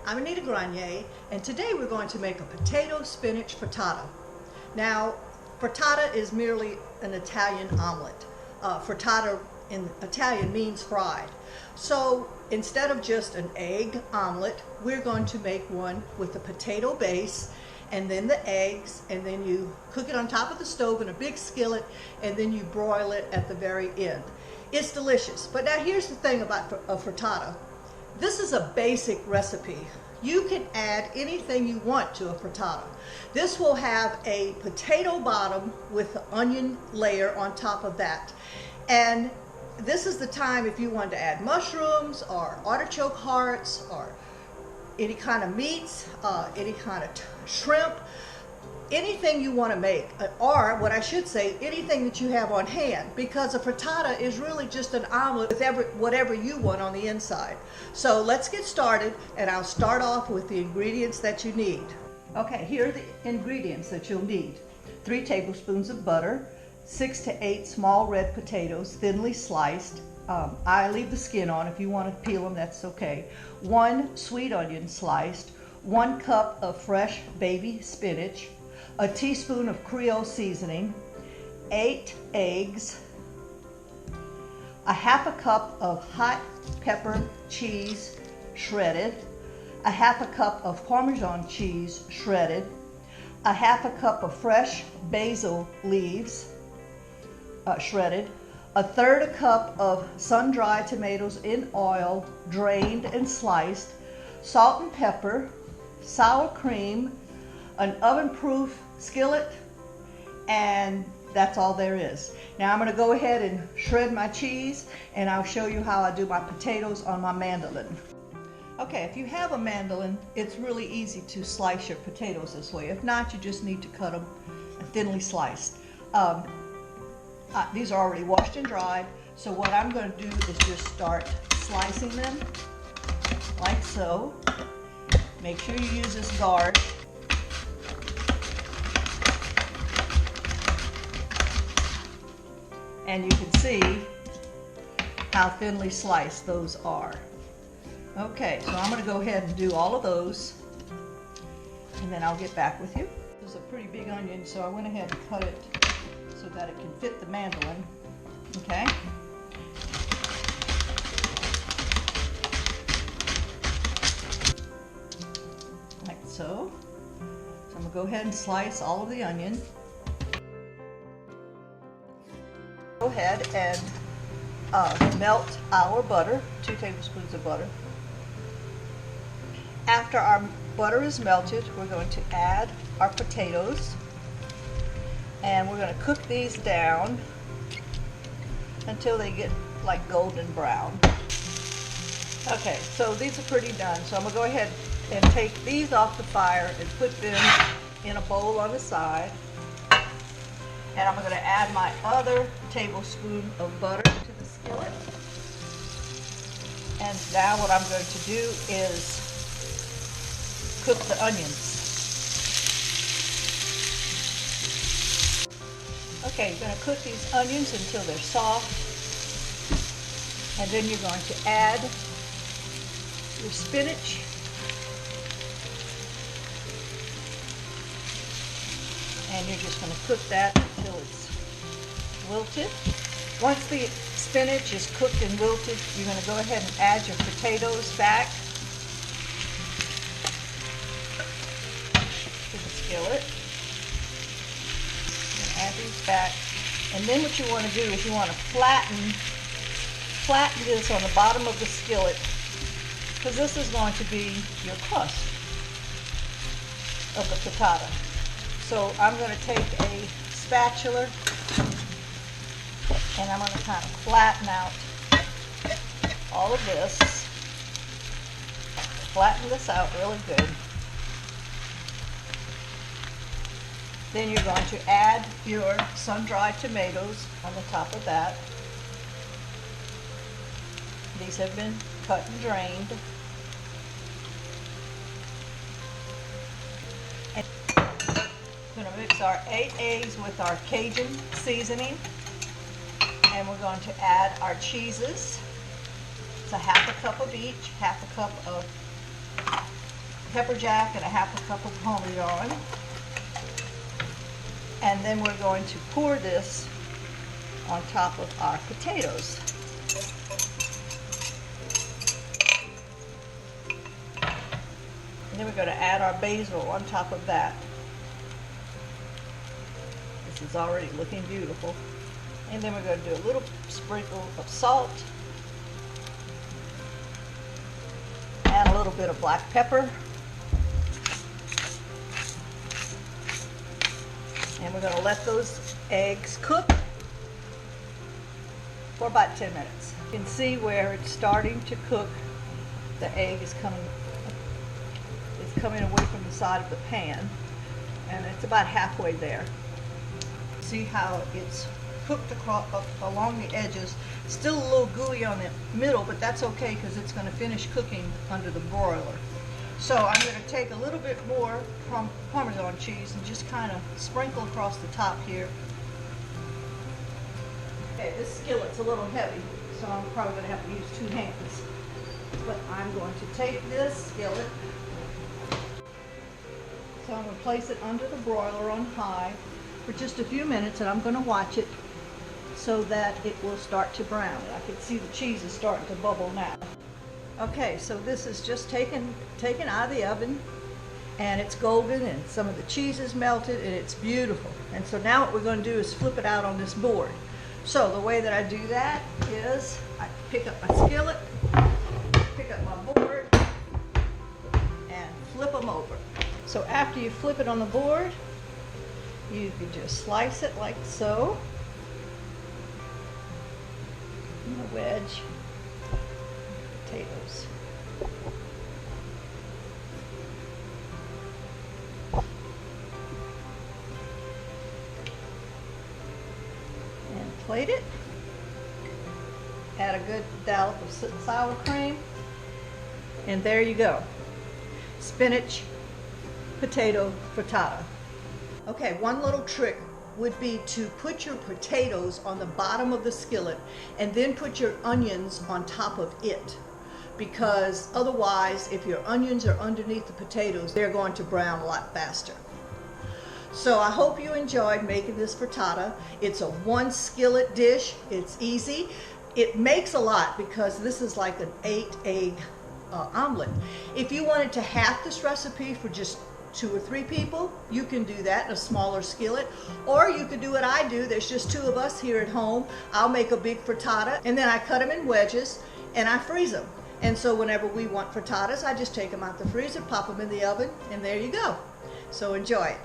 I'm Anita Grenier, and today we're going to make a potato spinach frittata. Now, frittata is merely an Italian omelet. Frittata in Italian means fried. So instead of just an egg omelet, we're going to make one with a potato base and then the eggs, and then you cook it on top of the stove in a big skillet, and then you broil it at the very end. It's delicious. But now here's the thing about a frittata. This is a basic recipe. You can add anything you want to a frittata. This will have a potato bottom with an onion layer on top of that. And this is the time if you want to add mushrooms or artichoke hearts or any kind of meats, any kind of shrimp, anything you want to make, or what I should say, anything that you have on hand, because a frittata is really just an omelet with whatever you want on the inside. So let's get started, and I'll start off with the ingredients that you need. Okay, here are the ingredients that you'll need. 3 tablespoons of butter, 6 to 8 small red potatoes, thinly sliced. I leave the skin on. If you want to peel them, that's okay. 1 sweet onion sliced, 1 cup of fresh baby spinach, a teaspoon of Creole seasoning, 8 eggs, a half a cup of hot pepper cheese shredded, a half a cup of Parmesan cheese shredded, a half a cup of fresh basil leaves shredded, a third a cup of sun-dried tomatoes in oil, drained and sliced, salt and pepper, sour cream, an oven-proof skillet, and that's all there is. Now I'm going to go ahead and shred my cheese, and I'll show you how I do my potatoes on my mandolin. Okay, if you have a mandolin, it's really easy to slice your potatoes this way. If not, you just need to cut them thinly sliced. These are already washed and dried, so what I'm going to do is just start slicing them like so. Make sure you use this guard. And you can see how thinly sliced those are. Okay, so I'm going to go ahead and do all of those, and then I'll get back with you. This is a pretty big onion, so I went ahead and cut it so that it can fit the mandolin. Okay. Like so. So I'm going to go ahead and slice all of the onion. Go ahead and melt our butter, 2 tablespoons of butter. After our butter is melted, we're going to add our potatoes, and we're going to cook these down until they get like golden brown. Okay, so these are pretty done, so I'm going to go ahead and take these off the fire and put them in a bowl on the side. And I'm going to add my other tablespoon of butter to the skillet. And now what I'm going to do is cook the onions. Okay, you're going to cook these onions until they're soft. And then you're going to add your spinach. And you're just going to cook that until it's wilted. Once the spinach is cooked and wilted, you're going to go ahead and add your potatoes back to the skillet. Add these back. And then what you want to do is you want to flatten this on the bottom of the skillet, because this is going to be your crust of the frittata. So I'm going to take a spatula and I'm going to kind of flatten out all of this. Flatten this out really good. Then you're going to add your sun-dried tomatoes on the top of that. These have been cut and drained. We're going to mix our 8 eggs with our Cajun seasoning, and we're going to add our cheeses. It's a half a cup of each, half a cup of pepper jack and a half a cup of Parmesan. And then we're going to pour this on top of our potatoes. And then we're going to add our basil on top of that. This is already looking beautiful. And then we're going to do a little sprinkle of salt and a little bit of black pepper. And we're going to let those eggs cook for about 10 minutes. You can see where it's starting to cook. The egg is coming away from the side of the pan, and it's about halfway there. See how it's cooked along the edges. Still a little gooey on the middle, but that's okay because it's going to finish cooking under the broiler. So I'm going to take a little bit more Parmesan cheese and just kind of sprinkle across the top here. Okay, this skillet's a little heavy, so I'm probably going to have to use 2 hands. But I'm going to take this skillet, so I'm going to place it under the broiler on high for just a few minutes, and I'm going to watch it so that it will start to brown. I can see the cheese is starting to bubble now. Okay, so this is just taken out of the oven, and it's golden, and some of the cheese is melted, and it's beautiful. And so now what we're going to do is flip it out on this board. So the way that I do that is I pick up my skillet, pick up my board, and flip them over. So after you flip it on the board, you can just slice it like so, in a wedge. Potatoes. And plate it. Add a good dollop of sour cream. And there you go. Spinach potato frittata. Okay, one little trick would be to put your potatoes on the bottom of the skillet and then put your onions on top of it, because otherwise if your onions are underneath the potatoes, they're going to brown a lot faster. So I hope you enjoyed making this frittata. It's a 1 skillet dish. It's easy. It makes a lot because this is like an 8-egg omelet. If you wanted to half this recipe for just 2 or 3 people, you can do that in a smaller skillet, or you could do what I do. There's just 2 of us here at home. I'll make a big frittata, and then I cut them in wedges and I freeze them. And so whenever we want frittatas, I just take them out the freezer, pop them in the oven, and there you go. So enjoy it.